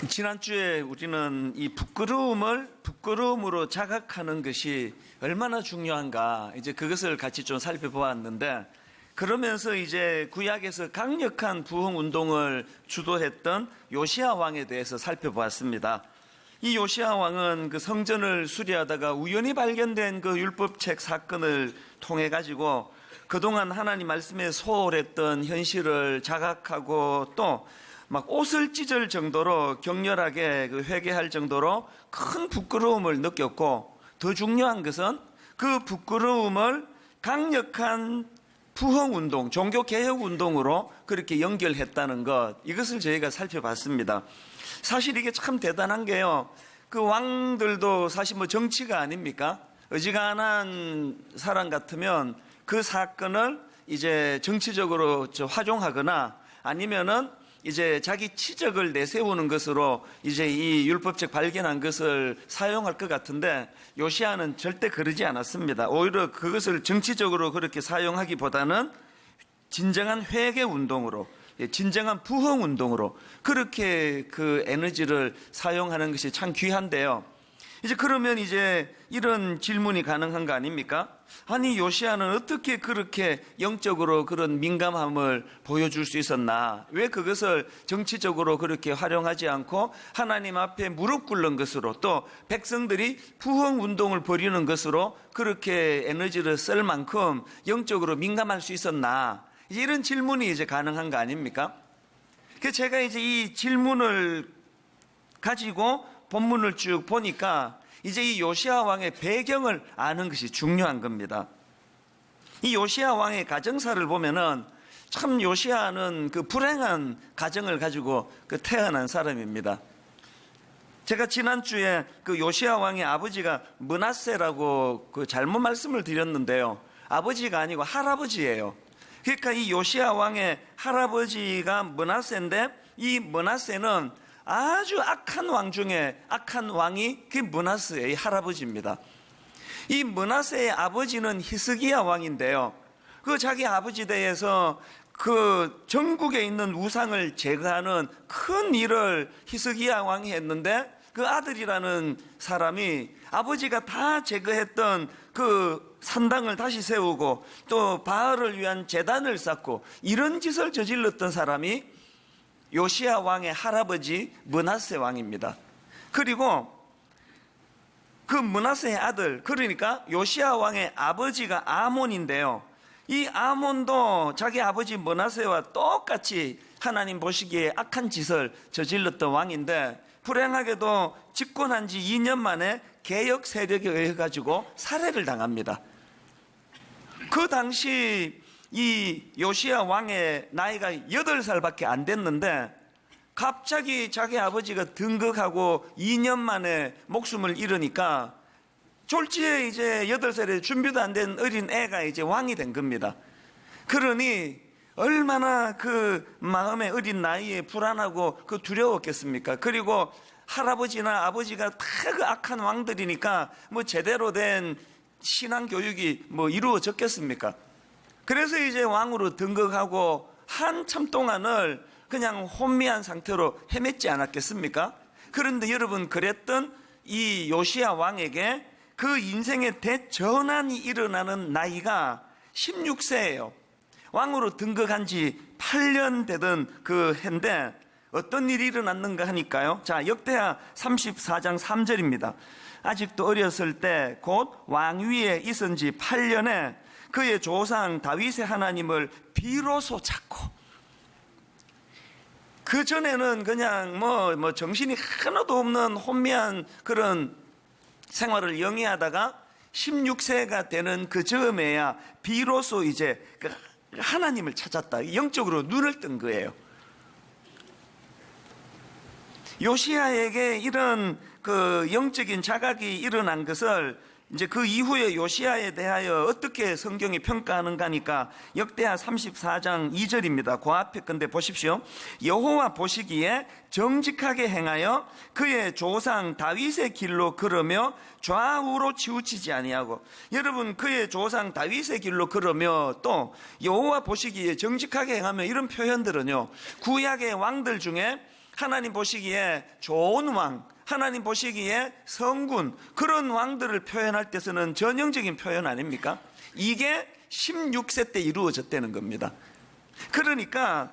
지난주에 우리는 이 부끄러움으로 자각하는 것이 얼마나 중요한가, 이제 그것을 같이 좀 살펴보았는데, 그러면서 이제 구약에서 강력한 부흥 운동을 주도했던 요시야 왕에 대해서 살펴보았습니다. 이 요시야 왕은 그 성전을 수리하다가 우연히 발견된 그 율법책 사건을 통해 가지고 그동안 하나님 말씀에 소홀했던 현실을 자각하고 또 막 옷을 찢을 정도로 격렬하게 회개할 정도로 큰 부끄러움을 느꼈고, 더 중요한 것은 그 부끄러움을 강력한 부흥운동, 종교개혁운동으로 그렇게 연결했다는 것, 이것을 저희가 살펴봤습니다. 사실 이게 참 대단한 게요, 그 왕들도 사실 뭐 정치가 아닙니까? 어지간한 사람 같으면 그 사건을 이제 정치적으로 활용하거나 아니면은 이제 자기 치적을 내세우는 것으로 이제 이 율법책 발견한 것을 사용할 것 같은데, 요시야는 절대 그러지 않았습니다. 오히려 그것을 정치적으로 그렇게 사용하기보다는 진정한 회개 운동으로, 진정한 부흥 운동으로 그렇게 그 에너지를 사용하는 것이 참 귀한데요. 이제 그러면 이제 이런 질문이 가능한 거 아닙니까? 아니, 요시야는 어떻게 그렇게 영적으로 그런 민감함을 보여줄 수 있었나? 왜 그것을 정치적으로 그렇게 활용하지 않고 하나님 앞에 무릎 꿇는 것으로, 또 백성들이 부흥 운동을 벌이는 것으로 그렇게 에너지를 쓸 만큼 영적으로 민감할 수 있었나? 이런 질문이 이제 가능한 거 아닙니까? 그래서 제가 이제 이 질문을 가지고 본문을 쭉 보니까 이제 이 요시야 왕의 배경을 아는 것이 중요한 겁니다. 이 요시야 왕의 가정사를 보면은 참 요시야는 그 불행한 가정을 가지고 그 태어난 사람입니다. 제가 지난주에 그 요시야 왕의 아버지가 므낫세라고 그 잘못 말씀을 드렸는데요, 아버지가 아니고 할아버지예요. 그러니까 이 요시야 왕의 할아버지가 므낫세인데, 이 므낫세는 아주 악한 왕 중에 악한 왕이 그 므낫세의 할아버지입니다. 이 므낫세의 아버지는 히스기야 왕인데요, 그 자기 아버지 대에서 그 전국에 있는 우상을 제거하는 큰 일을 히스기야 왕이 했는데, 그 아들이라는 사람이 아버지가 다 제거했던 그 산당을 다시 세우고 또 바알을 위한 제단을 쌓고 이런 짓을 저질렀던 사람이 요시야 왕의 할아버지 므낫세 왕입니다. 그리고 그 므낫세의 아들, 그러니까 요시야 왕의 아버지가 아몬인데요, 이 아몬도 자기 아버지 므낫세와 똑같이 하나님 보시기에 악한 짓을 저질렀던 왕인데, 불행하게도 집권한 지 2년 만에 개역 세력에 의해 가지고 살해를 당합니다. 그 당시 이 요시야 왕의 나이가 8살밖에 안 됐는데, 갑자기 자기 아버지가 등극하고 2년 만에 목숨을 잃으니까 졸지에 이제 8살에 준비도 안 된 어린 애가 이제 왕이 된 겁니다. 그러니 얼마나 그 마음의 어린 나이에 불안하고 그 두려웠겠습니까? 그리고 할아버지나 아버지가 다 그 악한 왕들이니까 뭐 제대로 된 신앙 교육이 뭐 이루어졌겠습니까? 그래서 이제 왕으로 등극하고 한참 동안을 그냥 혼미한 상태로 헤맸지 않았겠습니까? 그런데 여러분, 그랬던 이 요시야 왕에게 그 인생의 대전환이 일어나는 나이가 16세예요. 왕으로 등극한 지 8년 되던 그 해인데 어떤 일이 일어났는가 하니까요, 자, 역대하 34장 3절입니다. 아직도 어렸을 때 곧 왕위에 있은 지 8년에 그의 조상 다윗의 하나님을 비로소 찾고, 그 전에는 그냥 뭐 정신이 하나도 없는 혼미한 그런 생활을 영위하다가 16세가 되는 그 즈음에야 비로소 이제 그 하나님을 찾았다, 영적으로 눈을 뜬 거예요. 요시야에게 이런 그 영적인 자각이 일어난 것을 이제 그 이후에 요시야에 대하여 어떻게 성경이 평가하는가 하니까 역대하 34장 2절입니다. 그 앞에 건데 보십시오. 여호와 보시기에 정직하게 행하여 그의 조상 다윗의 길로 걸으며 좌우로 치우치지 아니하고, 여러분, 그의 조상 다윗의 길로 걸으며 또 여호와 보시기에 정직하게 행하며, 이런 표현들은요, 구약의 왕들 중에 하나님 보시기에 좋은 왕, 하나님 보시기에 성군, 그런 왕들을 표현할 때 쓰는 전형적인 표현 아닙니까? 이게 16세 때 이루어졌다는 겁니다. 그러니까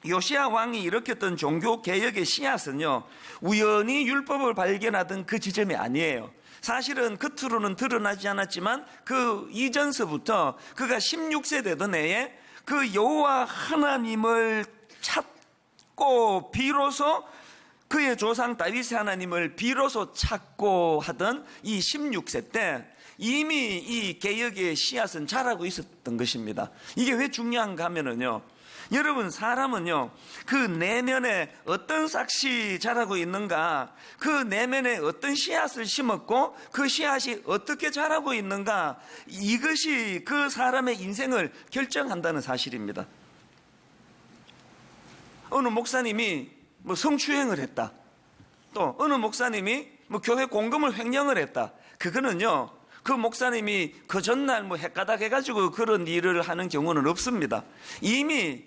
요시야 왕이 일으켰던 종교 개혁의 씨앗은요, 우연히 율법을 발견하던 그 지점이 아니에요. 사실은 겉으로는 드러나지 않았지만 그 이전서부터 그가 16세 되던 해에 그 여호와 하나님을 찾고 비로소 그의 조상 다윗의 하나님을 비로소 찾고 하던 이 16세 때 이미 이 개혁의 씨앗은 자라고 있었던 것입니다. 이게 왜 중요한가 하면은요, 여러분, 사람은요, 그 내면에 어떤 싹이 자라고 있는가, 그 내면에 어떤 씨앗을 심었고 그 씨앗이 어떻게 자라고 있는가, 이것이 그 사람의 인생을 결정한다는 사실입니다. 어느 목사님이 성추행을 했다, 또 어느 목사님이 교회 공금을 횡령을 했다, 그거는요, 그 목사님이 그 전날 헷가닥 해가지고 그런 일을 하는 경우는 없습니다. 이미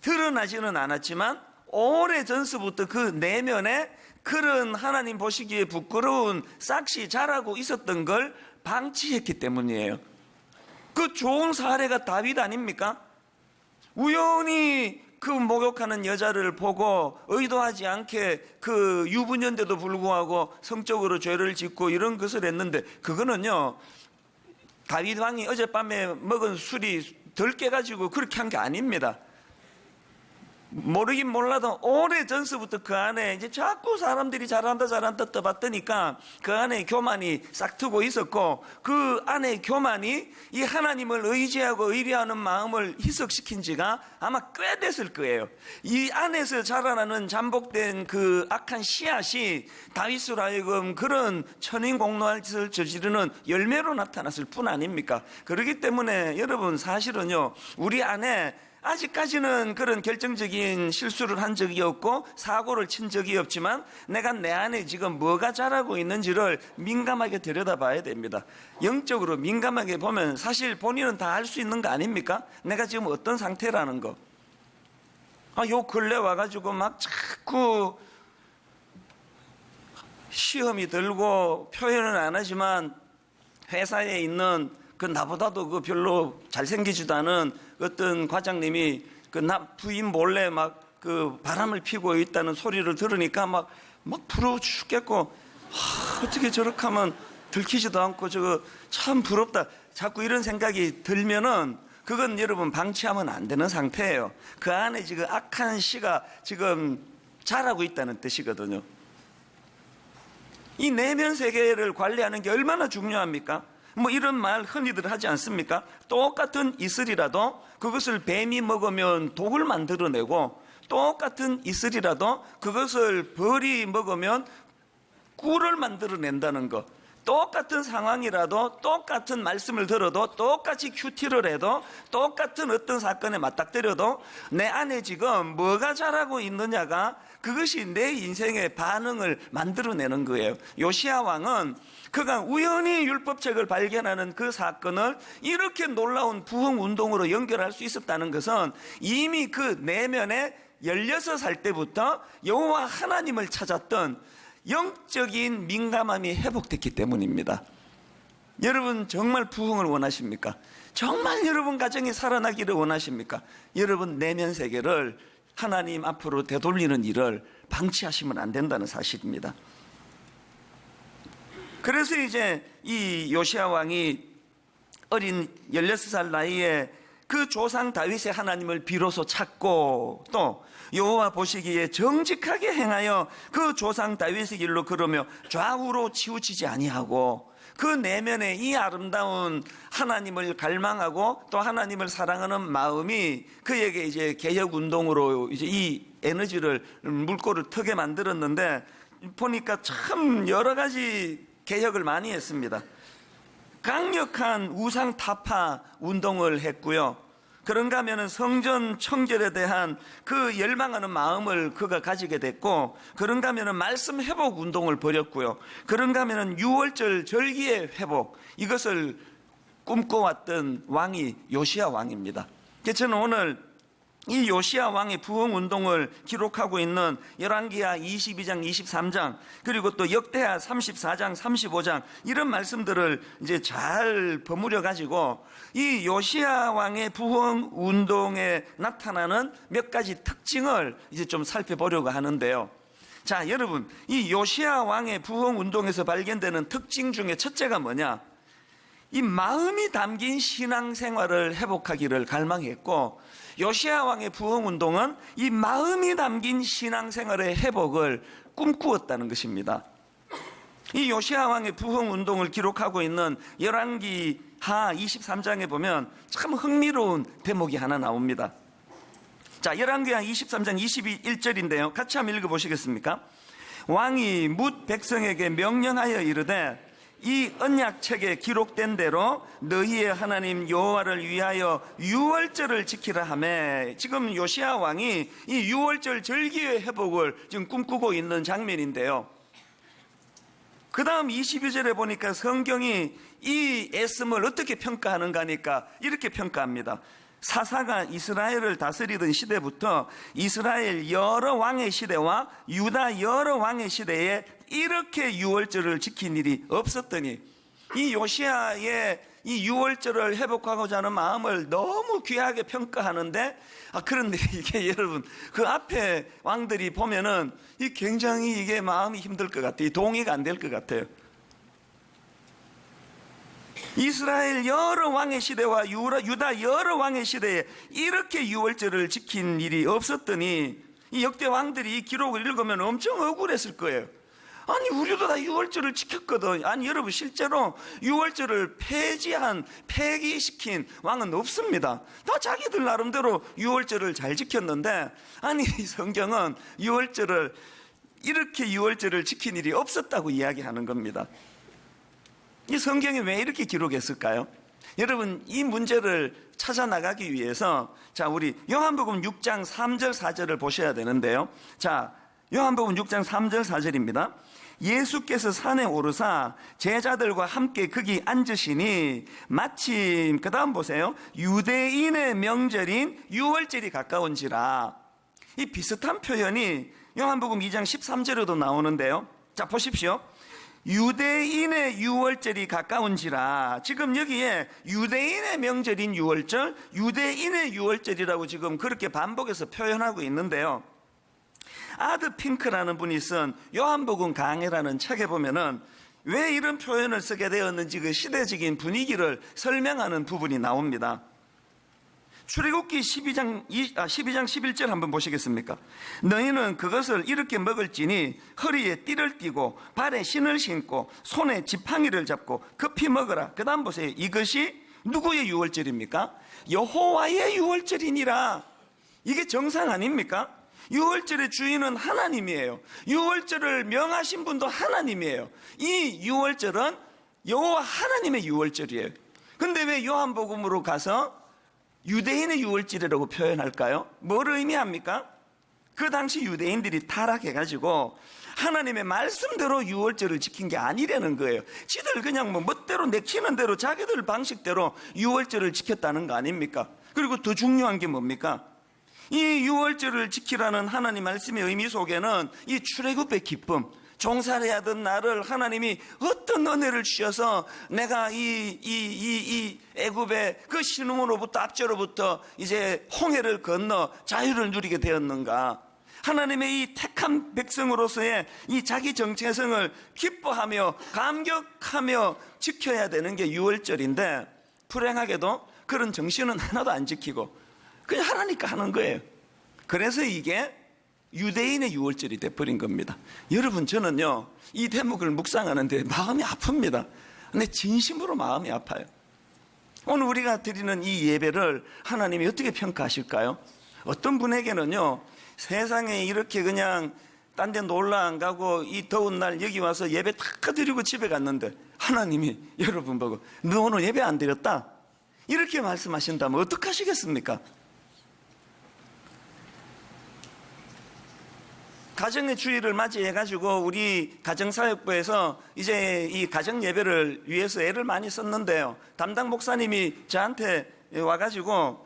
드러나지는 않았지만 오래 전서부터 그 내면에 그런 하나님 보시기에 부끄러운 싹이 자라고 있었던 걸 방치했기 때문이에요. 그 좋은 사례가 다윗 아닙니까? 우연히 그 목욕하는 여자를 보고 의도하지 않게 그 유부녀인데도 불구하고 성적으로 죄를 짓고 이런 것을 했는데, 그거는요, 다윗 왕이 어젯밤에 먹은 술이 덜 깨가지고 그렇게 한 게 아닙니다. 모르긴 몰라도 오래 전서부터 그 안에 이제 자꾸 사람들이 잘한다 떠봤더니까 그 안에 교만이 싹트고 있었고, 그 안에 교만이 이 하나님을 의지하고 의뢰하는 마음을 희석시킨 지가 아마 꽤 됐을 거예요. 이 안에서 자라나는 잠복된 그 악한 씨앗이 다윗으로 하여금 그런 천인공노할 짓을 저지르는 열매로 나타났을 뿐 아닙니까? 그렇기 때문에 여러분, 사실은요, 우리 안에 아직까지는 그런 결정적인 실수를 한 적이 없고 사고를 친 적이 없지만 내가 내 안에 지금 뭐가 자라고 있는지를 민감하게 들여다봐야 됩니다. 영적으로 민감하게 보면 사실 본인은 다 알 수 있는 거 아닙니까? 내가 지금 어떤 상태라는 거. 요 근래 와가지고 막 자꾸 시험이 들고 표현은 안 하지만 회사에 있는 그 나보다도 그 별로 잘생기지도 않은 어떤 과장님이 그 나 부인 몰래 막 그 바람을 피고 있다는 소리를 들으니까 막 부러워 죽겠고, 어떻게 저렇게 하면 들키지도 않고 저거 참 부럽다, 자꾸 이런 생각이 들면은 그건 여러분 방치하면 안 되는 상태예요. 그 안에 지금 악한 씨가 지금 자라고 있다는 뜻이거든요. 이 내면 세계를 관리하는 게 얼마나 중요합니까? 이런 말 흔히들 하지 않습니까? 똑같은 이슬이라도 그것을 뱀이 먹으면 독을 만들어내고, 똑같은 이슬이라도 그것을 벌이 먹으면 꿀을 만들어낸다는 것. 똑같은 상황이라도 똑같은 말씀을 들어도 똑같이 큐티를 해도 똑같은 어떤 사건에 맞닥뜨려도 내 안에 지금 뭐가 자라고 있느냐가 그것이 내 인생의 반응을 만들어내는 거예요. 요시야 왕은 그가 우연히 율법책을 발견하는 그 사건을 이렇게 놀라운 부흥운동으로 연결할 수 있었다는 것은 이미 그 내면에 16살 때부터 여호와 하나님을 찾았던 영적인 민감함이 회복됐기 때문입니다. 여러분 정말 부흥을 원하십니까? 정말 여러분 가정이 살아나기를 원하십니까? 여러분 내면 세계를 하나님 앞으로 되돌리는 일을 방치하시면 안 된다는 사실입니다. 그래서 이제 이 요시야 왕이 어린 16살 나이에 그 조상 다윗의 하나님을 비로소 찾고, 또 여호와 보시기에 정직하게 행하여 그 조상 다윗의 길로 걸으며 좌우로 치우치지 아니하고, 그 내면에 이 아름다운 하나님을 갈망하고 또 하나님을 사랑하는 마음이 그에게 이제 개혁 운동으로 이제 이 에너지를 물꼬를 트게 만들었는데, 보니까 참 여러 가지 개혁을 많이 했습니다. 강력한 우상 타파 운동을 했고요. 그런가 하면 성전 청결에 대한 그 열망하는 마음을 그가 가지게 됐고, 그런가 하면 말씀 회복 운동을 벌였고요. 그런가 하면 유월절 절기의 회복, 이것을 꿈꿔왔던 왕이 요시야 왕입니다. 저는 오늘 이 요시야 왕의 부흥 운동을 기록하고 있는 열왕기하 22장, 23장, 그리고 또 역대하 34장, 35장 이런 말씀들을 이제 잘 버무려 가지고 이 요시야 왕의 부흥 운동에 나타나는 몇 가지 특징을 이제 좀 살펴보려고 하는데요. 자, 여러분, 이 요시야 왕의 부흥 운동에서 발견되는 특징 중에 첫째가 뭐냐? 이 마음이 담긴 신앙생활을 회복하기를 갈망했고, 요시야 왕의 부흥 운동은 이 마음이 담긴 신앙생활의 회복을 꿈꾸었다는 것입니다. 이 요시야 왕의 부흥 운동을 기록하고 있는 열왕기하 23장에 보면 참 흥미로운 대목이 하나 나옵니다. 자, 열왕기하 23장 21절인데요. 같이 한번 읽어보시겠습니까? 왕이 뭇 백성에게 명령하여 이르되 이 언약책에 기록된 대로 너희의 하나님 여호와를 위하여 유월절을 지키라 하매, 지금 요시야 왕이 이 유월절 절기의 회복을 지금 꿈꾸고 있는 장면인데요. 그 다음 22절에 보니까 성경이 이 애씀을 어떻게 평가하는가 하니까 이렇게 평가합니다. 사사가 이스라엘을 다스리던 시대부터 이스라엘 여러 왕의 시대와 유다 여러 왕의 시대에 이렇게 유월절을 지킨 일이 없었더니, 이 요시야의 이 유월절을 회복하고자 하는 마음을 너무 귀하게 평가하는데, 그런데 이게 여러분 그 앞에 왕들이 보면은 이 굉장히 이게 마음이 힘들 것 같아요. 동의가 안 될 것 같아요. 이스라엘 여러 왕의 시대와 유다 여러 왕의 시대에 이렇게 유월절을 지킨 일이 없었더니, 이 역대 왕들이 이 기록을 읽으면 엄청 억울했을 거예요. 아니, 우리도 다 유월절을 지켰거든. 아니, 여러분, 실제로 유월절을 폐기시킨 왕은 없습니다. 다 자기들 나름대로 유월절을 잘 지켰는데, 아니, 성경은 이렇게 유월절을 지킨 일이 없었다고 이야기하는 겁니다. 이 성경이 왜 이렇게 기록했을까요? 여러분, 이 문제를 찾아나가기 위해서, 자, 우리 요한복음 6장 3절 4절을 보셔야 되는데요. 자, 요한복음 6장 3절 4절입니다. 예수께서 산에 오르사 제자들과 함께 거기 앉으시니 마침, 그 다음 보세요, 유대인의 명절인 유월절이 가까운지라. 이 비슷한 표현이 요한복음 2장 13절에도 나오는데요. 자, 보십시오. 유대인의 유월절이 가까운지라. 지금 여기에 유대인의 명절인 유월절, 유대인의 유월절이라고 지금 그렇게 반복해서 표현하고 있는데요. 아드 핑크라는 분이 쓴 요한복음 강해라는 책에 보면은 왜 이런 표현을 쓰게 되었는지 그 시대적인 분위기를 설명하는 부분이 나옵니다. 출애굽기 12장 11절 한번 보시겠습니까? 너희는 그것을 이렇게 먹을지니 허리에 띠를 띠고 발에 신을 신고 손에 지팡이를 잡고 급히 먹어라. 그 다음 보세요. 이것이 누구의 유월절입니까? 여호와의 유월절이니라. 이게 정상 아닙니까? 유월절의 주인은 하나님이에요. 유월절을 명하신 분도 하나님이에요. 이 유월절은 여호와 하나님의 유월절이에요. 근데 왜 요한복음으로 가서 유대인의 유월절이라고 표현할까요? 뭘 의미합니까? 그 당시 유대인들이 타락해가지고 하나님의 말씀대로 유월절을 지킨 게 아니라는 거예요. 지들 그냥 뭐 멋대로 내키는 대로 자기들 방식대로 유월절을 지켰다는 거 아닙니까? 그리고 더 중요한 게 뭡니까? 이 유월절을 지키라는 하나님 말씀의 의미 속에는 이 출애굽의 기쁨, 종살이하던 나를 하나님이 어떤 은혜를 주셔서 내가 이 애굽의 그 신음으로부터 압제로부터 이제 홍해를 건너 자유를 누리게 되었는가. 하나님의 이 택한 백성으로서의 이 자기 정체성을 기뻐하며 감격하며 지켜야 되는 게 유월절인데, 불행하게도 그런 정신은 하나도 안 지키고 그냥 하라니까 하는 거예요. 그래서 이게 유대인의 유월절이 돼버린 겁니다. 여러분, 저는요 이 대목을 묵상하는데 마음이 아픕니다. 근데 진심으로 마음이 아파요. 오늘 우리가 드리는 이 예배를 하나님이 어떻게 평가하실까요? 어떤 분에게는요, 세상에 이렇게 그냥 딴 데 놀러 안 가고 이 더운 날 여기 와서 예배 다 드리고 집에 갔는데 하나님이 여러분 보고 너 오늘 예배 안 드렸다? 이렇게 말씀하신다면 어떡하시겠습니까? 가정의 주일을 맞이해가지고 우리 가정사역부에서 이제 이 가정 예배를 위해서 애를 많이 썼는데요. 담당 목사님이 저한테 와가지고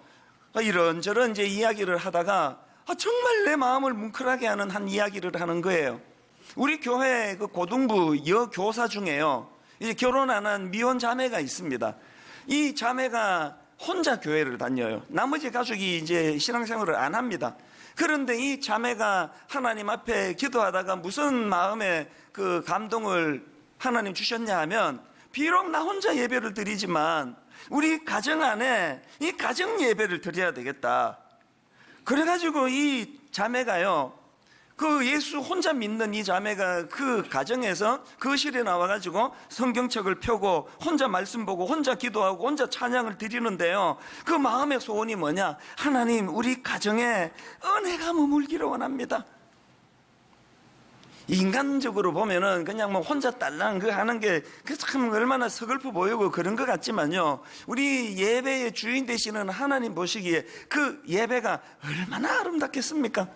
이런저런 이제 이야기를 하다가 정말 내 마음을 뭉클하게 하는 한 이야기를 하는 거예요. 우리 교회 그 고등부 여교사 중에요, 이제 결혼 안 한 미혼 자매가 있습니다. 이 자매가 혼자 교회를 다녀요. 나머지 가족이 이제 신앙생활을 안 합니다. 그런데 이 자매가 하나님 앞에 기도하다가 무슨 마음에 그 감동을 하나님 주셨냐 하면, 비록 나 혼자 예배를 드리지만 우리 가정 안에 이 가정 예배를 드려야 되겠다. 그래가지고 이 자매가요, 그 예수 혼자 믿는 이 자매가 그 가정에서 거실에 나와가지고 성경책을 펴고 혼자 말씀 보고 혼자 기도하고 혼자 찬양을 드리는데요, 그 마음의 소원이 뭐냐? 하나님, 우리 가정에 은혜가 머물기를 원합니다. 인간적으로 보면은 그냥 뭐 혼자 딸랑 그 하는 게 참 얼마나 서글퍼 보이고 그런 것 같지만요, 우리 예배의 주인 되시는 하나님 보시기에 그 예배가 얼마나 아름답겠습니까?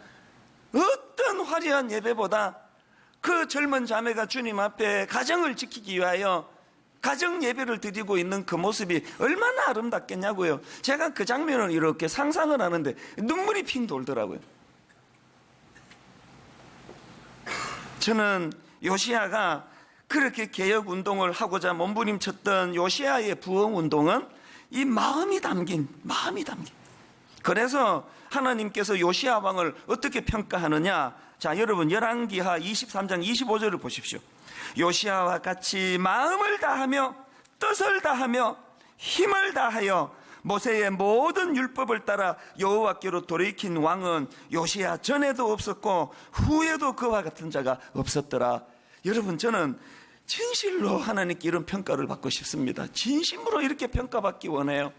어떤 화려한 예배보다 그 젊은 자매가 주님 앞에 가정을 지키기 위하여 가정 예배를 드리고 있는 그 모습이 얼마나 아름답겠냐고요. 제가 그 장면을 이렇게 상상을 하는데 눈물이 핑 돌더라고요. 저는 요시야가 그렇게 개혁 운동을 하고자 몸부림쳤던 요시야의 부흥 운동은 이 마음이 담긴. 그래서 하나님께서 요시야 왕을 어떻게 평가하느냐? 자, 여러분 열왕기하 23장 25절을 보십시오. 요시야와 같이 마음을 다하며 뜻을 다하며 힘을 다하여 모세의 모든 율법을 따라 여호와께로 돌이킨 왕은 요시야 전에도 없었고 후에도 그와 같은 자가 없었더라. 여러분, 저는 진실로 하나님께 이런 평가를 받고 싶습니다. 진심으로 이렇게 평가받기 원해요.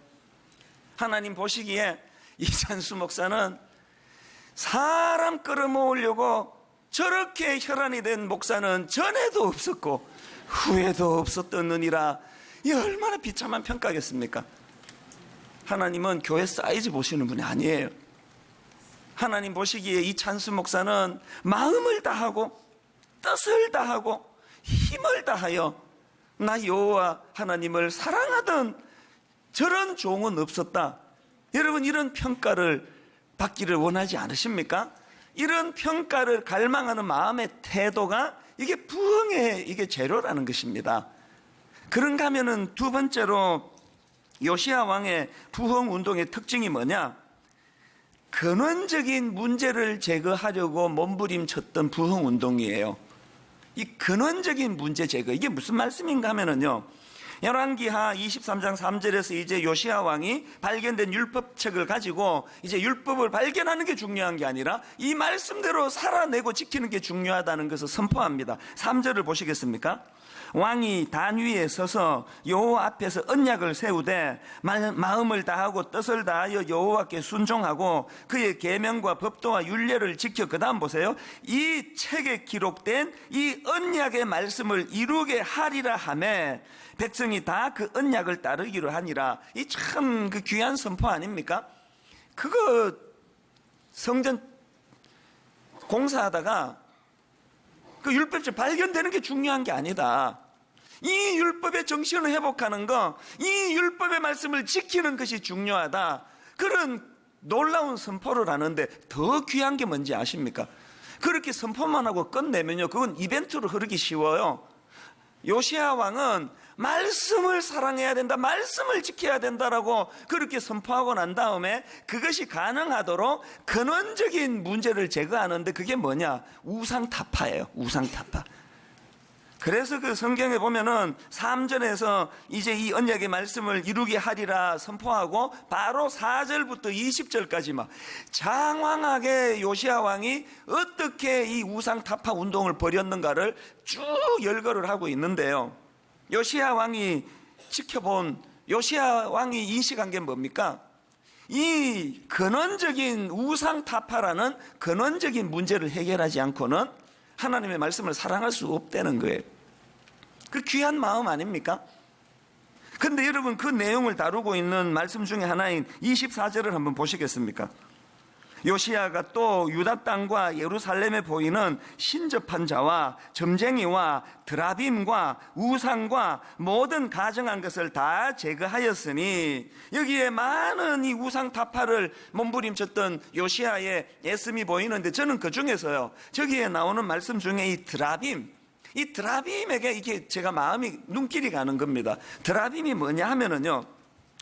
하나님 보시기에 이찬수 목사는 사람 끌어모으려고 저렇게 혈안이 된 목사는 전에도 없었고 후에도 없었더느니라. 이 얼마나 비참한 평가겠습니까? 하나님은 교회 사이즈 보시는 분이 아니에요. 하나님 보시기에 이찬수 목사는 마음을 다하고 뜻을 다하고 힘을 다하여 나 여호와 하나님을 사랑하던 저런 종은 없었다. 여러분, 이런 평가를 받기를 원하지 않으십니까? 이런 평가를 갈망하는 마음의 태도가 이게 부흥의 이게 재료라는 것입니다. 그런가 하면은 두 번째로 요시야 왕의 부흥 운동의 특징이 뭐냐? 근원적인 문제를 제거하려고 몸부림쳤던 부흥 운동이에요. 이 근원적인 문제 제거, 이게 무슨 말씀인가 하면은요, 열왕기하 23장 3절에서 이제 요시야 왕이 발견된 율법책을 가지고 이제 율법을 발견하는 게 중요한 게 아니라 이 말씀대로 살아내고 지키는 게 중요하다는 것을 선포합니다. 3절을 보시겠습니까? 왕이 단 위에 서서 여호와 앞에서 언약을 세우되 마음을 다하고 뜻을 다하여 여호와께 순종하고 그의 계명과 법도와 율례를 지켜, 그 다음 보세요, 이 책에 기록된 이 언약의 말씀을 이루게 하리라 하매 백성이 다 그 언약을 따르기로 하니라. 이 참 그 귀한 선포 아닙니까? 그거 성전 공사하다가 그 율법책 발견되는 게 중요한 게 아니다. 이 율법의 정신을 회복하는 거, 이 율법의 말씀을 지키는 것이 중요하다. 그런 놀라운 선포를 하는데 더 귀한 게 뭔지 아십니까? 그렇게 선포만 하고 끝내면요, 그건 이벤트로 흐르기 쉬워요. 요시야 왕은 말씀을 사랑해야 된다, 말씀을 지켜야 된다라고 그렇게 선포하고 난 다음에 그것이 가능하도록 근원적인 문제를 제거하는데 그게 뭐냐? 우상타파예요. 우상타파. 그래서 그 성경에 보면은 3절에서 이제 이 언약의 말씀을 이루게 하리라 선포하고 바로 4절부터 20절까지 막 장황하게 요시야 왕이 어떻게 이 우상타파 운동을 벌였는가를 쭉 열거를 하고 있는데요, 요시야 왕이 지켜본, 요시야 왕이 인식한 게 뭡니까? 이 근원적인 우상타파라는 근원적인 문제를 해결하지 않고는 하나님의 말씀을 사랑할 수 없다는 거예요. 그 귀한 마음 아닙니까? 근데 여러분, 그 내용을 다루고 있는 말씀 중에 하나인 24절을 한번 보시겠습니까? 요시야가 또 유다 땅과 예루살렘에 보이는 신접한 자와 점쟁이와 드라빔과 우상과 모든 가증한 것을 다 제거하였으니, 여기에 많은 이 우상 타파를 몸부림쳤던 요시야의 애씀이 보이는데, 저는 그 중에서요, 저기에 나오는 말씀 중에 이 드라빔에게 이게 제가 마음이 눈길이 가는 겁니다. 드라빔이 뭐냐 하면은요,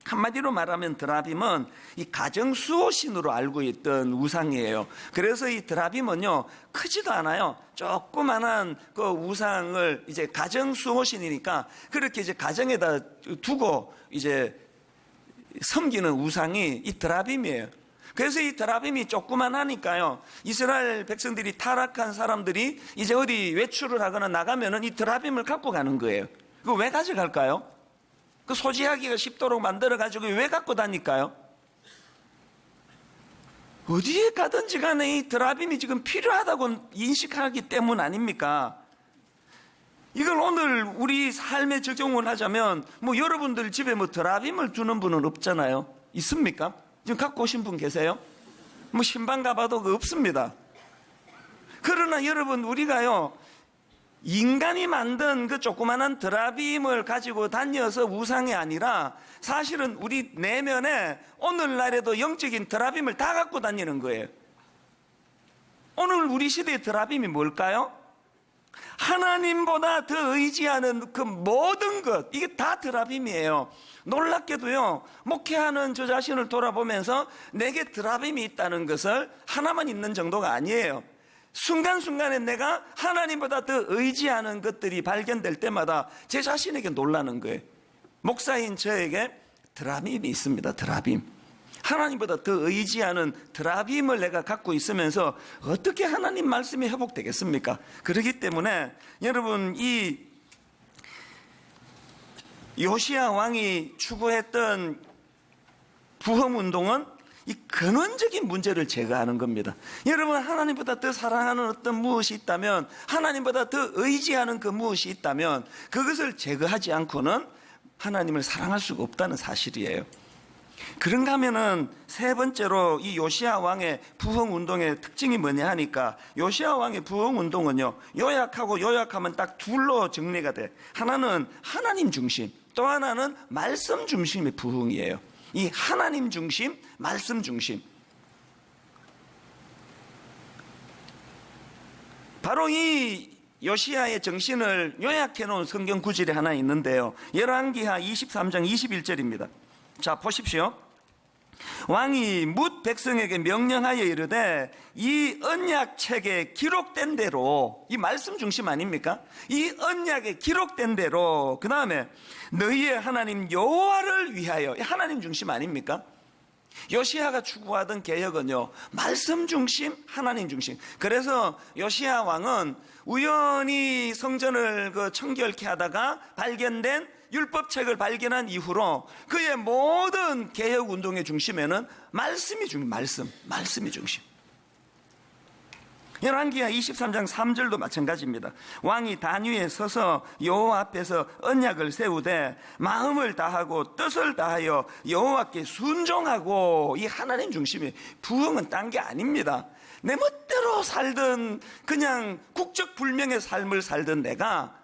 한마디로 말하면 드라빔은 이 가정 수호신으로 알고 있던 우상이에요. 그래서 이 드라빔은요, 크지도 않아요. 조그만한 그 우상을 이제 가정 수호신이니까 그렇게 이제 가정에다 두고 이제 섬기는 우상이 이 드라빔이에요. 그래서 이 드라빔이 조그만하니까요, 이스라엘 백성들이 타락한 사람들이 이제 어디 외출을 하거나 나가면은 이 드라빔을 갖고 가는 거예요. 그거 왜 가져갈까요? 그 소지하기가 쉽도록 만들어가지고 왜 갖고 다닐까요? 어디에 가든지 간에 이 드라빔이 지금 필요하다고 인식하기 때문 아닙니까? 이걸 오늘 우리 삶에 적용을 하자면, 뭐 여러분들 집에 뭐 드라빔을 두는 분은 없잖아요. 있습니까? 지금 갖고 오신 분 계세요? 뭐 신방 가봐도 없습니다. 그러나 여러분, 우리가요, 인간이 만든 그 조그만한 드라빔을 가지고 다녀서 우상이 아니라, 사실은 우리 내면에 오늘날에도 영적인 드라빔을 다 갖고 다니는 거예요. 오늘 우리 시대의 드라빔이 뭘까요? 하나님보다 더 의지하는 그 모든 것, 이게 다 드라빔이에요. 놀랍게도요, 목회하는 저 자신을 돌아보면서 내게 드라빔이 있다는 것을 하나만 있는 정도가 아니에요. 순간순간에 내가 하나님보다 더 의지하는 것들이 발견될 때마다 제 자신에게 놀라는 거예요. 목사인 저에게 드라빔이 있습니다. 드라빔. 하나님보다 더 의지하는 드라빔을 내가 갖고 있으면서 어떻게 하나님 말씀이 회복되겠습니까? 그렇기 때문에 여러분, 이 요시야 왕이 추구했던 부흥운동은 이 근원적인 문제를 제거하는 겁니다. 여러분, 하나님보다 더 사랑하는 어떤 무엇이 있다면, 하나님보다 더 의지하는 그 무엇이 있다면, 그것을 제거하지 않고는 하나님을 사랑할 수가 없다는 사실이에요. 그런가 하면은 세 번째로 이 요시야 왕의 부흥운동의 특징이 뭐냐 하니까, 요시야 왕의 부흥운동은요, 요약하면 딱 둘로 정리가 돼. 하나는 하나님 중심, 또 하나는 말씀 중심의 부흥이에요. 이 하나님 중심, 말씀 중심. 바로 이 요시야의 정신을 요약해 놓은 성경 구절이 하나 있는데요, 열왕기하 23장 21절입니다. 자, 보십시오. 왕이 뭇 백성에게 명령하여 이르되, 이 언약책에 기록된 대로, 이 말씀 중심 아닙니까? 이 언약에 기록된 대로, 그 다음에 너희의 하나님 여호와를 위하여, 하나님 중심 아닙니까? 요시야가 추구하던 개혁은요, 말씀 중심, 하나님 중심. 그래서 요시야 왕은 우연히 성전을 청결케 하다가 발견된 율법책을 발견한 이후로 그의 모든 개혁 운동의 중심에는 말씀이 중심, 말씀이 중심. 열왕기하 23장 3절도 마찬가지입니다. 왕이 단 위에 서서 여호와 앞에서 언약을 세우되 마음을 다하고 뜻을 다하여 여호와께 순종하고, 이 하나님 중심이, 부흥은 딴 게 아닙니다. 내 멋대로 살던 그냥 국적불명의 삶을 살던 내가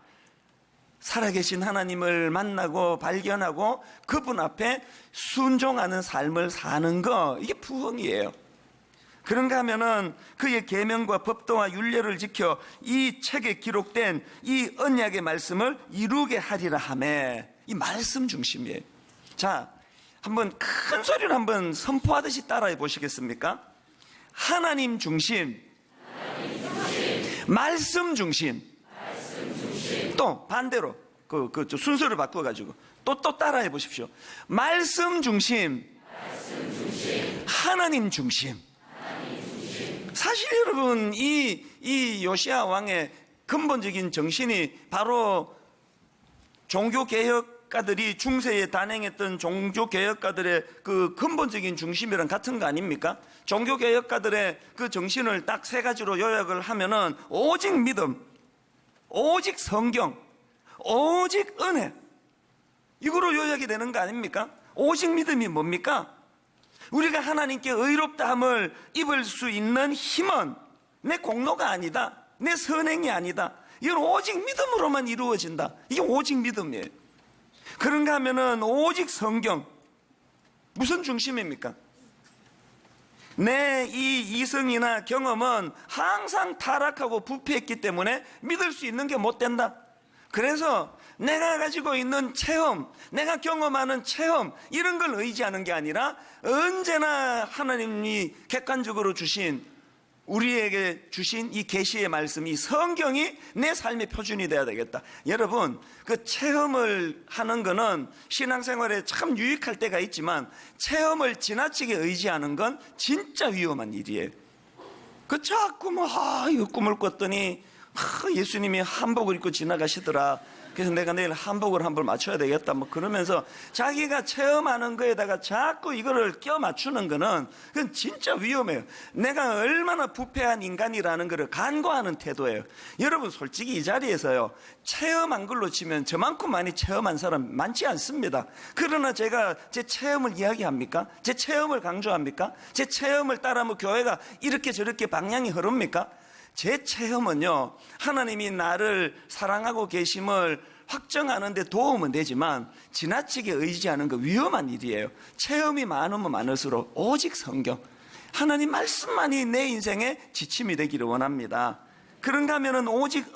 살아계신 하나님을 만나고 발견하고 그분 앞에 순종하는 삶을 사는 거, 이게 부흥이에요. 그런가 하면은 그의 계명과 법도와 율례를 지켜 이 책에 기록된 이 언약의 말씀을 이루게 하리라 하매, 이 말씀 중심이에요. 자, 한번 큰 소리로 한번 선포하듯이 따라해 보시겠습니까? 하나님 중심, 말씀 중심. 또 반대로 그 순서를 바꿔가지고 또 따라해 보십시오. 말씀 중심, 하나님 중심. 사실 여러분, 이 요시야 왕의 근본적인 정신이 바로 종교개혁가들이 중세에 단행했던 종교개혁가들의 그 근본적인 중심이랑 같은 거 아닙니까? 종교개혁가들의 그 정신을 딱 세 가지로 요약을 하면은 오직 믿음, 오직 성경, 오직 은혜, 이거로 요약이 되는 거 아닙니까? 오직 믿음이 뭡니까? 우리가 하나님께 의롭다함을 입을 수 있는 힘은 내 공로가 아니다, 내 선행이 아니다. 이건 오직 믿음으로만 이루어진다. 이게 오직 믿음이에요. 그런가 하면은 오직 성경. 무슨 중심입니까? 내 이 이성이나 경험은 항상 타락하고 부패했기 때문에 믿을 수 있는 게 못 된다. 그래서 내가 가지고 있는 체험, 내가 경험하는 체험, 이런 걸 의지하는 게 아니라 언제나 하나님이 객관적으로 주신, 우리에게 주신 이 계시의 말씀이, 성경이 내 삶의 표준이 되어야 되겠다. 여러분, 그 체험을 하는 거는 신앙생활에 참 유익할 때가 있지만 체험을 지나치게 의지하는 건 진짜 위험한 일이에요. 그 자꾸 이거 꿈을 꿨더니 예수님이 한복을 입고 지나가시더라. 그래서 내가 내일 한복을 한 벌 맞춰야 되겠다. 그러면서 자기가 체험하는 거에다가 자꾸 이거를 껴 맞추는 거는 그건 진짜 위험해요. 내가 얼마나 부패한 인간이라는 것을 간과하는 태도예요. 여러분, 솔직히 이 자리에서요, 체험한 걸로 치면 저만큼 많이 체험한 사람 많지 않습니다. 그러나 제가 제 체험을 이야기합니까? 제 체험을 강조합니까? 제 체험을 따라하면 교회가 이렇게 저렇게 방향이 흐릅니까? 제 체험은요, 하나님이 나를 사랑하고 계심을 확정하는 데 도움은 되지만 지나치게 의지하는 거 위험한 일이에요. 체험이 많으면 많을수록 오직 성경, 하나님 말씀만이 내 인생의 지침이 되기를 원합니다. 그런가 하면은 오직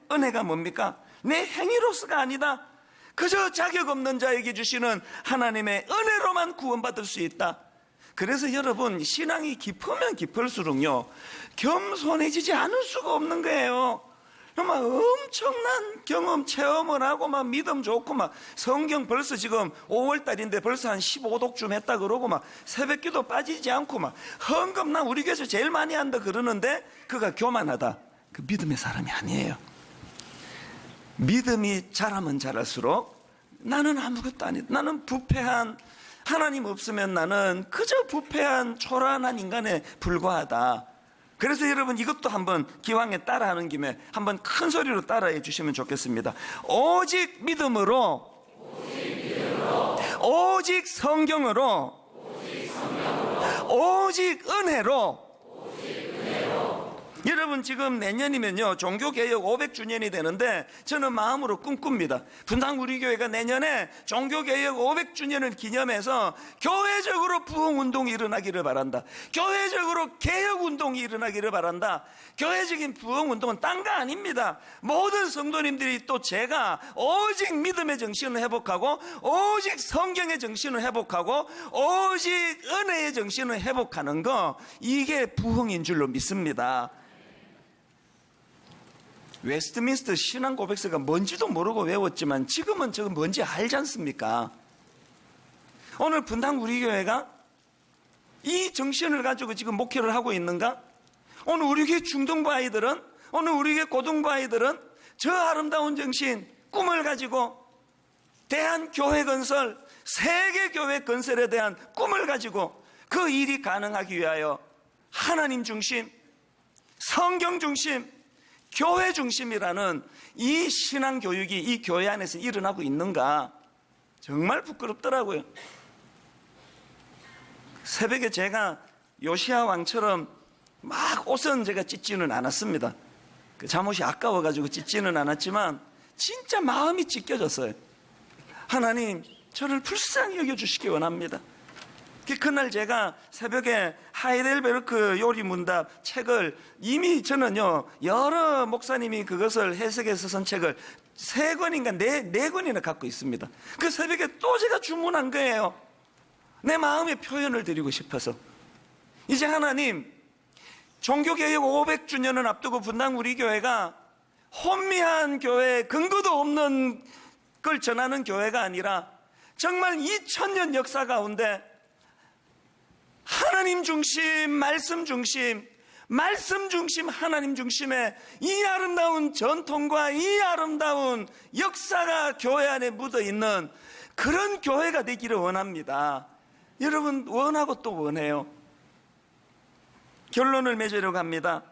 은혜가 뭡니까? 내 행위로서가 아니다. 그저 자격 없는 자에게 주시는 하나님의 은혜로만 구원받을 수 있다. 그래서 여러분, 신앙이 깊으면 깊을수록요, 겸손해지지 않을 수가 없는 거예요. 막 엄청난 경험, 체험을 하고 막 믿음 좋고 막 성경 벌써 지금 5월달인데 벌써 한 15독쯤 했다 그러고 막 새벽기도 빠지지 않고 막 헌금 나 우리 교회에서 제일 많이 한다 그러는데 그가 교만하다. 그 믿음의 사람이 아니에요. 믿음이 자라면 자랄수록 나는 아무것도 아니다. 나는 부패한, 하나님 없으면 나는 그저 부패한 초라한 인간에 불과하다. 그래서 여러분, 이것도 한번 기왕에 따라하는 김에 한번 큰 소리로 따라해 주시면 좋겠습니다. 오직 믿음으로, 오직 성경으로, 오직 은혜로. 여러분, 지금 내년이면요 종교개혁 500주년이 되는데 저는 마음으로 꿈꿉니다. 분당 우리 교회가 내년에 종교개혁 500주년을 기념해서 교회적으로 부흥운동이 일어나기를 바란다. 교회적으로 개혁운동이 일어나기를 바란다. 교회적인 부흥운동은 딴 거 아닙니다. 모든 성도님들이 또 제가 오직 믿음의 정신을 회복하고 오직 성경의 정신을 회복하고 오직 은혜의 정신을 회복하는 거, 이게 부흥인 줄로 믿습니다. 웨스트민스터 신앙고백서가 뭔지도 모르고 외웠지만 지금은 저거 뭔지 알지 않습니까? 오늘 분당 우리 교회가 이 정신을 가지고 지금 목회를 하고 있는가? 오늘 우리 교회 중등부 아이들은, 오늘 우리 교회 고등부 아이들은 저 아름다운 정신, 꿈을 가지고 대한교회 건설, 세계교회 건설에 대한 꿈을 가지고 그 일이 가능하기 위하여 하나님 중심, 성경 중심, 교회 중심이라는 이 신앙교육이 이 교회 안에서 일어나고 있는가? 정말 부끄럽더라고요. 새벽에 제가 요시야 왕처럼 막 옷은 제가 찢지는 않았습니다. 그 잠옷이 아까워가지고 찢지는 않았지만 진짜 마음이 찢겨졌어요. 하나님, 저를 불쌍히 여겨주시기 원합니다. 그날 제가 새벽에 하이델베르크 요리문답 책을, 이미 저는요 여러 목사님이 그것을 해석해서 쓴 책을 3권인가 4권이나 갖고 있습니다. 그 새벽에 또 제가 주문한 거예요. 내 마음의 표현을 드리고 싶어서. 이제 하나님, 종교개혁 500주년을 앞두고 분당 우리 교회가 혼미한 교회, 근거도 없는 걸 전하는 교회가 아니라 정말 2000년 역사 가운데 하나님 중심, 말씀 중심, 말씀 중심, 하나님 중심의 이 아름다운 전통과 이 아름다운 역사가 교회 안에 묻어있는 그런 교회가 되기를 원합니다. 여러분, 원하고 또 원해요. 결론을 맺으려고 합니다.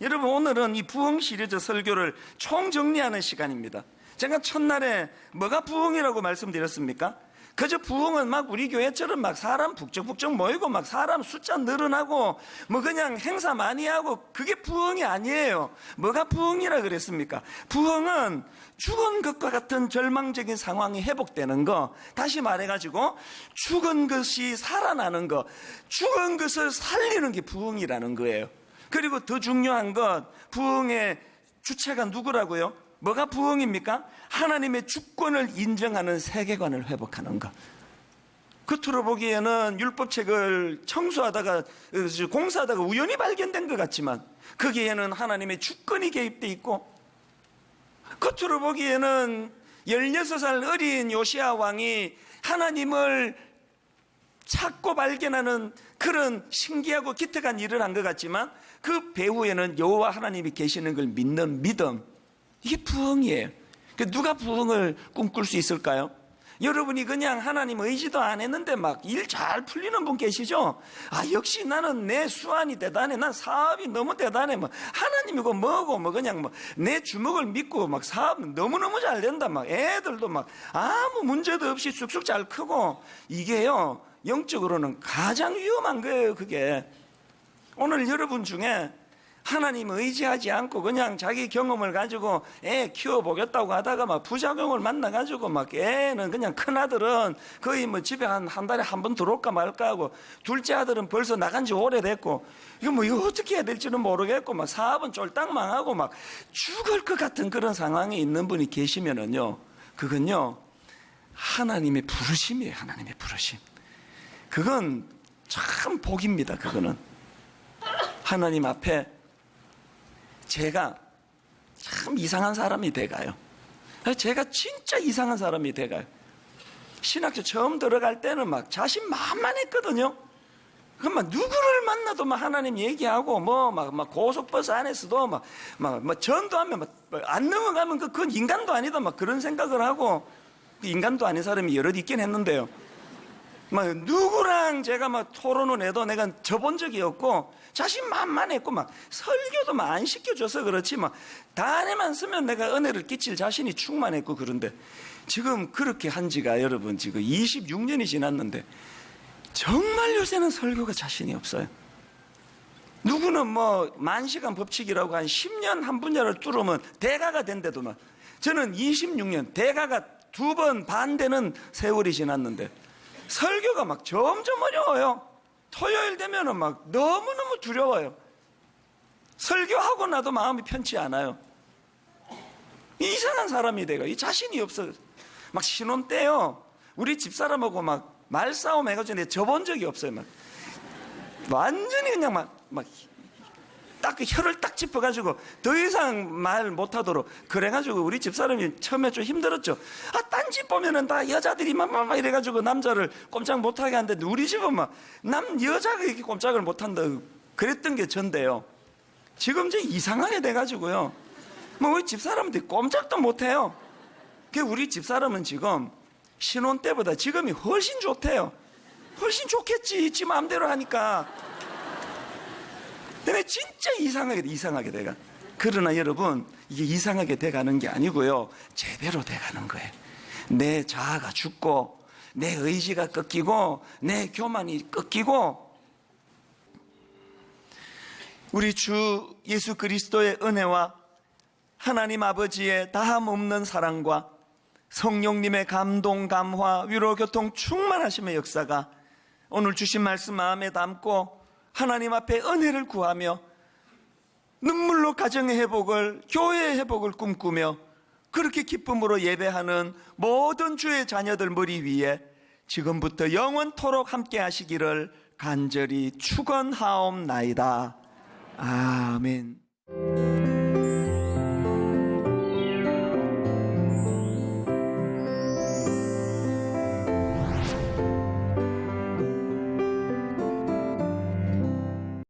여러분, 오늘은 이 부흥 시리즈 설교를 총정리하는 시간입니다. 제가 첫날에 뭐가 부흥이라고 말씀드렸습니까? 그저 부흥은 막 우리 교회처럼 막 사람 북적북적 모이고 막 사람 숫자 늘어나고 뭐 그냥 행사 많이 하고 그게 부흥이 아니에요. 뭐가 부흥이라 그랬습니까? 부흥은 죽은 것과 같은 절망적인 상황이 회복되는 거, 다시 말해가지고 죽은 것이 살아나는 거, 죽은 것을 살리는 게 부흥이라는 거예요. 그리고 더 중요한 것, 부흥의 주체가 누구라고요? 뭐가 부흥입니까? 하나님의 주권을 인정하는 세계관을 회복하는 것. 겉으로 보기에는 율법책을 청소하다가 공사하다가 우연히 발견된 것 같지만 거기에는 하나님의 주권이 개입되어 있고, 겉으로 보기에는 16살 어린 요시야 왕이 하나님을 찾고 발견하는 그런 신기하고 기특한 일을 한 것 같지만 그 배후에는 여호와 하나님이 계시는 걸 믿는 믿음, 이게 부흥이에요. 누가 부흥을 꿈꿀 수 있을까요? 여러분이 그냥 하나님 의지도 안 했는데 막 일 잘 풀리는 분 계시죠? 아, 역시 나는 내 수완이 대단해. 난 사업이 너무 대단해. 뭐 하나님이고 뭐고 뭐 그냥 뭐 내 주먹을 믿고 막 사업 너무너무 잘 된다. 막 애들도 막 아무 문제도 없이 쑥쑥 잘 크고, 이게요, 영적으로는 가장 위험한 거예요, 그게. 오늘 여러분 중에 하나님 의지하지 않고 그냥 자기 경험을 가지고 애 키워보겠다고 하다가 막 부작용을 만나가지고 막 애는 그냥 큰아들은 거의 뭐 집에 한 달에 한 번 들어올까 말까 하고, 둘째 아들은 벌써 나간 지 오래됐고, 이거 어떻게 해야 될지는 모르겠고, 막 사업은 쫄딱 망하고 막 죽을 것 같은 그런 상황에 있는 분이 계시면은요, 그건요, 하나님의 부르심이에요. 하나님의 부르심. 그건 참 복입니다. 그거는 하나님 앞에 제가 참 이상한 사람이 돼가요. 제가 진짜 이상한 사람이 돼가요. 신학교 처음 들어갈 때는 막 자신만만했거든요. 그럼 막 누구를 만나도 막 하나님 얘기하고 막 고속버스 안에서도 막 전도하면 막 안 넘어가면 그건 인간도 아니다 막 그런 생각을 하고, 인간도 아닌 사람이 여럿 있긴 했는데요. 막 누구랑 제가 막 토론을 해도 내가 져본 적이 없고 자신만만했고, 막 설교도 막 안 시켜줘서 그렇지 막 단에만 쓰면 내가 은혜를 끼칠 자신이 충만했고. 그런데 지금 그렇게 한 지가 여러분 지금 26년이 지났는데 정말 요새는 설교가 자신이 없어요. 누구는 뭐 10,000시간 법칙이라고 한 10년 한 분야를 뚫으면 대가가 된대도만, 저는 26년 대가가 2번 반 되는 세월이 지났는데 설교가 막 점점 어려워요. 토요일 되면은 막 너무너무 두려워요. 설교하고 나도 마음이 편치 않아요. 이상한 사람이 돼가, 이 자신이 없어. 막 신혼 때요, 우리 집사람하고 막 말싸움 해가지고 내가 져본 적이 없어요. 막 완전히 그냥 막 딱 그 혀를 딱 짚어가지고 더 이상 말 못하도록 그래가지고 우리 집사람이 처음에 좀 힘들었죠. 딴 집 보면은 다 여자들이 막 이래가지고 남자를 꼼짝 못하게 하는데 우리 집은 막 여자가 이렇게 꼼짝을 못한다 그랬던 게 전데요. 지금 이제 이상하게 돼가지고요, 뭐 우리 집사람한테 꼼짝도 못해요. 우리 집사람은 지금 신혼 때보다 지금이 훨씬 좋대요. 훨씬 좋겠지, 지 마음대로 하니까. 근데 진짜 이상하게 돼가. 그러나 여러분, 이게 이상하게 돼가는 게 아니고요, 제대로 돼가는 거예요. 내 자아가 죽고 내 의지가 꺾이고 내 교만이 꺾이고, 우리 주 예수 그리스도의 은혜와 하나님 아버지의 다함 없는 사랑과 성령님의 감동, 감화, 위로, 교통, 충만하심의 역사가 오늘 주신 말씀 마음에 담고 하나님 앞에 은혜를 구하며 눈물로 가정의 회복을, 교회의 회복을 꿈꾸며 그렇게 기쁨으로 예배하는 모든 주의 자녀들 머리 위에 지금부터 영원토록 함께 하시기를 간절히 축원하옵나이다. 아멘.